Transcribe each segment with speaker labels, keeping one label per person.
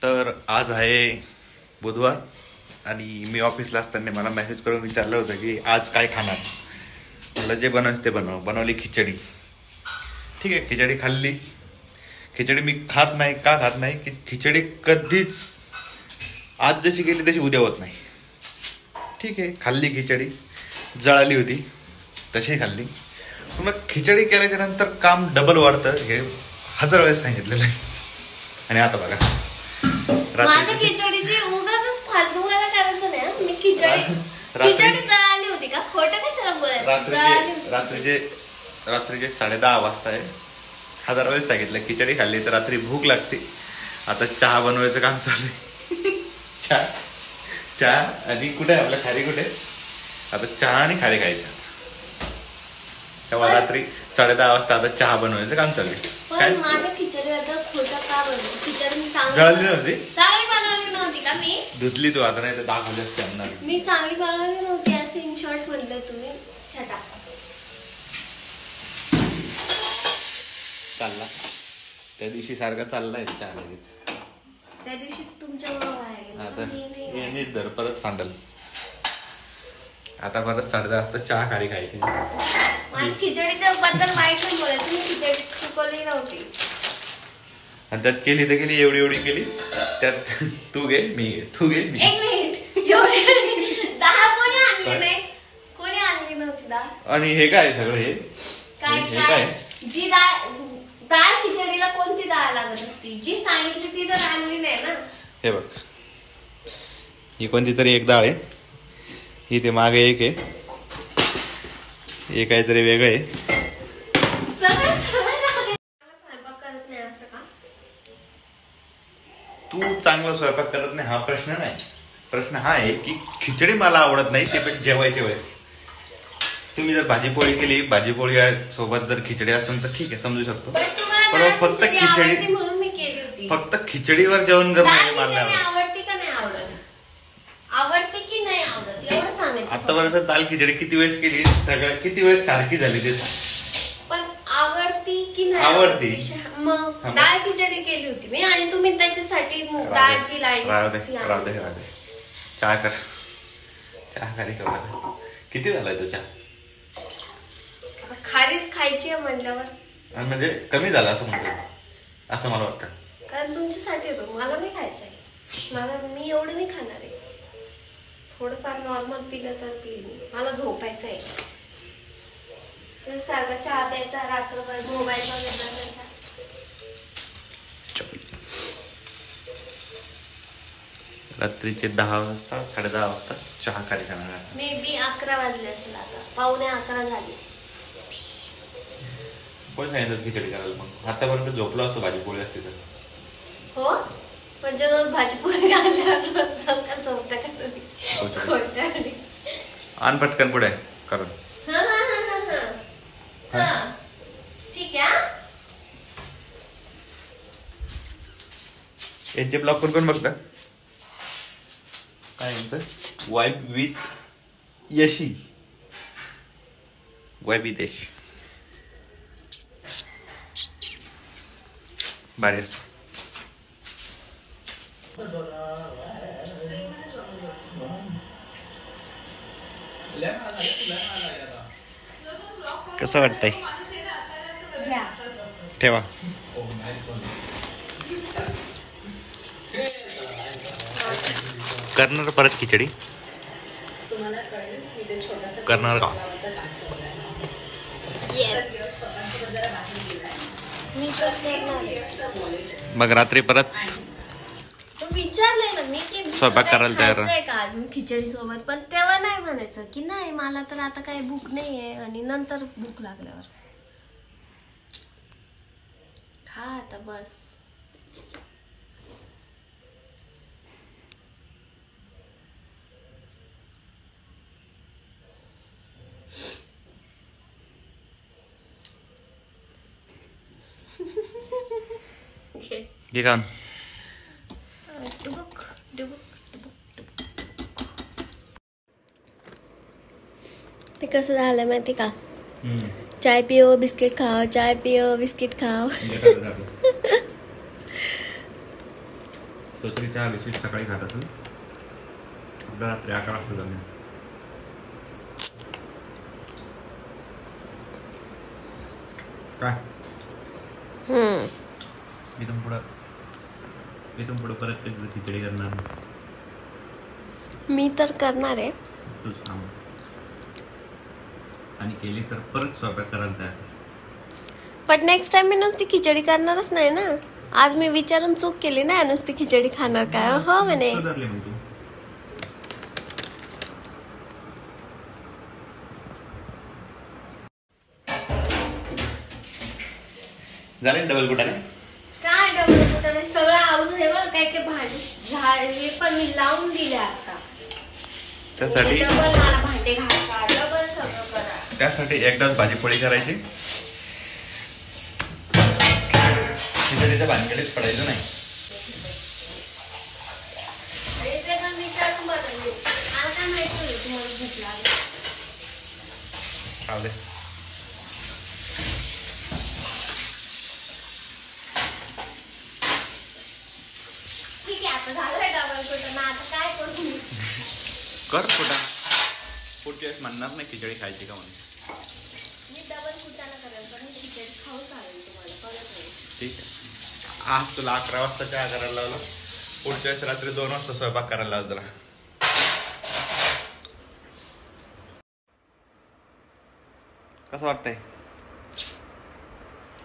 Speaker 1: तर आज आहे बुधवार आणि मी ऑफिसला असताना मला मेसेज करून विचारलं होतं की आज काय खाणार. मला जे बनवायचं ते बनवली खिचडी. ठीक आहे, खिचडी खाल्ली. खिचडी मी खात नाही. का खात नाही की खिचडी कधीच आज जशी केली तशी उद्या होत नाही. ठीक आहे, खाल्ली खिचडी, जळाली होती तशी खाल्ली. मग खिचडी केल्याच्या नंतर काम डबल वाढतं हे 1000 वेळेस सांगितलेलं आहे. आणि आता बघा
Speaker 2: माझ्या खिचडीची उगाच फालतू करायचं नाही. मी खिचडी जळाली होती का? खोटं कशाला बोलायचं?
Speaker 1: रात्रीचे 10:30 वाजता आहे. 1000 वेळेस सांगितलं खिचडी खाल्ली तर रात्री भूक लागते. आता चहा बनवायचं काम चालू आहे. चहा आणि कुठे आपला खारी कुठे? आता चहा आणि खारी खायचं. तेव्हा रात्री 10:30 वाजता आता चहा बनवायचं काम चालू आहे.
Speaker 2: पण माझ्या खिचडी आता खोटं का बनवलं? खिचडी मी
Speaker 1: जळाली नव्हती.
Speaker 2: चांगली बनवली नव्हती का? मी
Speaker 1: धुतली तू आता, नाही तर दाखवली असते आणणार.
Speaker 2: मी चांगली बनवली नव्हती असं इन शॉर्ट म्हणलं तुम्ही. शटा
Speaker 1: चालला त्या दिवशी सारखा चाललाय चहा लगेच.
Speaker 2: त्या दिवशी तुमच्या
Speaker 1: नीट धर परत सांडल. आता परत 10:30 वाजता चहा खारी खायची.
Speaker 2: माझी खिचडीच्या बद्दल वाईट नाही बोलायचं. मी खिचडी चुकवली नव्हती
Speaker 1: आणि त्यात केली तर केली, एवढी केली. त्यात तू घे मी घे, तू घे मी.
Speaker 2: एक मिनिट, एवढी 10 कोणी आणली नाही? कोणी आणली नव्हती डाळ?
Speaker 1: आणि हे काय सगळं हे
Speaker 2: काय जी डाळ खिचडीला कोणती डाळ लागत असती? जी सांगितली ती तर आणली नाही ना.
Speaker 1: हे बघ, ही कोणती तरी एक डाळ आहे. ही ते मागे एक आहे. हे काहीतरी वेगळं आहे.
Speaker 2: सगळं स्वयंपाक करत नाही असं का?
Speaker 1: तू चांगला स्वयंपाक करत नाही हा प्रश्न नाही. प्रश्न हा आहे की खिचडी मला आवडत नाही. ते पण जेवायच्या वेळेस तुम्ही जर भाजीपोळी केली, भाजीपोळी सोबत जर खिचडी असेल तर ठीक आहे, समजू शकतो. पण फक्त खिचडी
Speaker 2: म्हणून मी केली होती.
Speaker 1: फक्त खिचडीवर जेवण करणं मला
Speaker 2: आवडते का नाही आवडत? आवडते की नाही आवडत एवढं सांगायचं.
Speaker 1: आतापर्यंत दाल खिचडी किती वेळेस केली? सगळं किती वेळेस सारखी झाली ते
Speaker 2: पण आवडती की नाही?
Speaker 1: आवडती.
Speaker 2: मग डाळ खिचडी केली होती मी आणि तुम्ही त्याच्यासाठी डाळची
Speaker 1: राहू दे. चहा कर, चहा खाली कर. किती झालाय तो चहा?
Speaker 2: खारीच खायची आहे म्हटल्यावर
Speaker 1: म्हणजे कमी झाला असं म्हणतो असं मला वाटतं.
Speaker 2: कारण तुमच्यासाठी होतो, मला नाही खायचंय. मी एवढं नाही खाणार आहे. थोडंफार नॉर्मल पिलं तर पिईल. मला झोपायचं आहे. सारखा चहा प्यायचा, रात्रभर मोबाईल बघायचा.
Speaker 1: रात्रीचे 10 वाजता 10:30 वाजता चहा खाली खाणार.
Speaker 2: मे बी 11 वाजले असेल. आता 11:15 झाली.
Speaker 1: कोण सांगितलं खिचडी करायला? मग आतापर्यंत झोपलो असतो भाजीपोळी असते तर.
Speaker 2: हो, म्हणजे रोज भाजीपोळी खाल्ल्यावर झोपता का तुम्ही?
Speaker 1: आण पटकन पुढे करून.
Speaker 2: ठीक आहे.
Speaker 1: यांचे ब्लॉग कोण बघता? काय यांचं? Vibe with Yashi, vibe with Yash. भारी असतं. कसं वाटतंय? ठेवा. करणार परत खिचडी करणार का? मग रात्री परत
Speaker 2: विचारले ना मी की
Speaker 1: स्वयंपाक करायला तयार
Speaker 2: आहे का अजून खिचडी सोबत? पण तेव्हा नाही म्हणायचं की नाही मला तर आता काही भूक नाहीये. आणि नंतर भूक लागल्यावर खा आता बस.
Speaker 1: घे का?
Speaker 2: ते कसं झालं माहिती का? चाय पिओ बिस्किट खाओ, चाय पिओ बिस्किट खाओ.
Speaker 1: तो तरी चहा बिस्किट सकाळी खात असेल. आपल्या रात्री 11 वाजता झाले. काय इथून पुढं परत कधी खिचडी करणार नाही.
Speaker 2: मी तर करणार आहे.
Speaker 1: तूच थांब. आणि केली तर परत स्वयंपाक करायला तयार.
Speaker 2: पण नेक्स्ट टाइम मी नुसती खिचडी करणारच नाही ना. आज मी विचारून चूक केली ना, नुसती खिचडी खाणार काय. हो म्हणे.
Speaker 1: सुधारले मग तू. झाले डबल कुटाने.
Speaker 2: काय डबल कुटाने सगळं आवरून हे बघ. काय काय भांडे हे पण मी लावून दिले आता.
Speaker 1: त्यासाठी
Speaker 2: डबल मला भांडे घासा, डबल सगळं करा.
Speaker 1: त्यासाठी एकदाच भाजीपोळी करायची. खिचडीच्या भानगडीत पडायचं नाही.
Speaker 2: ते पण विचारून बघायचे. मला काय माहिती तुम्हाला भूक लागली.
Speaker 1: खाऊ दे.
Speaker 2: ठीक आहे आता झालंय डबल कुटाणा. आता काय करू
Speaker 1: कर कुठं. पुढच्या वेळेस म्हणणार नाही खिचडी खायची का म्हणून.
Speaker 2: मी डबल कुटाणा करेल पण खिचडी खाऊ चालेल तुम्हाला कळत नाही.
Speaker 1: ठीक आहे. आज तुला 11 वाजता चहा करायला लावला. पुढच्या वेळेस रात्री 2 वाजता स्वयंपाक करायला लावला तुला. कसं वाटतंय.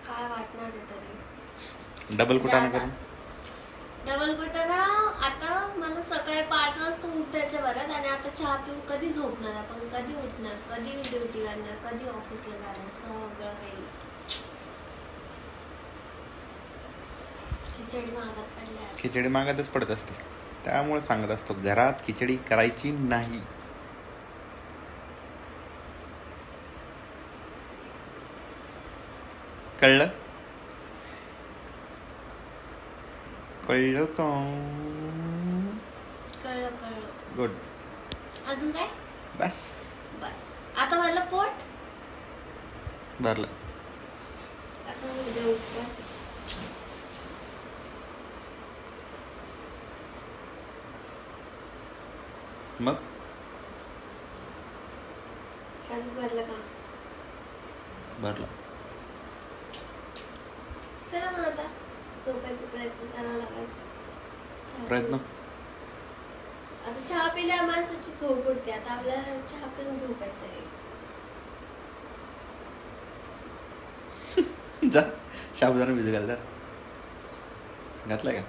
Speaker 2: काय वाटणार आहे तरी.
Speaker 1: डबल कुटाणा करून.
Speaker 2: डबल कुटाणा आता मला सकाळी 5 वाजता उठायचं बरं. आणि आता चहा पिऊन कधी झोपणार आपण, कधी उठणार, कधी मी ड्युटी करणार, कधी ऑफिसला जाणार, सगळं काही. खिचडी महागात पडल्या.
Speaker 1: खिचडी मागातच पडत असते. त्यामुळे सांगत असतो घरात खिचडी करायची नाही. कळलं. कळलं का.
Speaker 2: कळलं कळलं.
Speaker 1: गुड.
Speaker 2: अजून काय.
Speaker 1: बस
Speaker 2: बस आता भरलं पोट.
Speaker 1: भरलं.
Speaker 2: असं उद्या उपवास.
Speaker 1: मग
Speaker 2: खरंच भरलं का.
Speaker 1: भरलं.
Speaker 2: चला मग आता झोपायचा प्रयत्न करावा लागेल.
Speaker 1: प्रयत्न.
Speaker 2: आता चहा पिल्यावर माणसाची झोप उडते. आता आपल्याला चहा पिऊन झोपायचं आहे.
Speaker 1: जा साबुदाणा भिजू घाल. घातलाय का.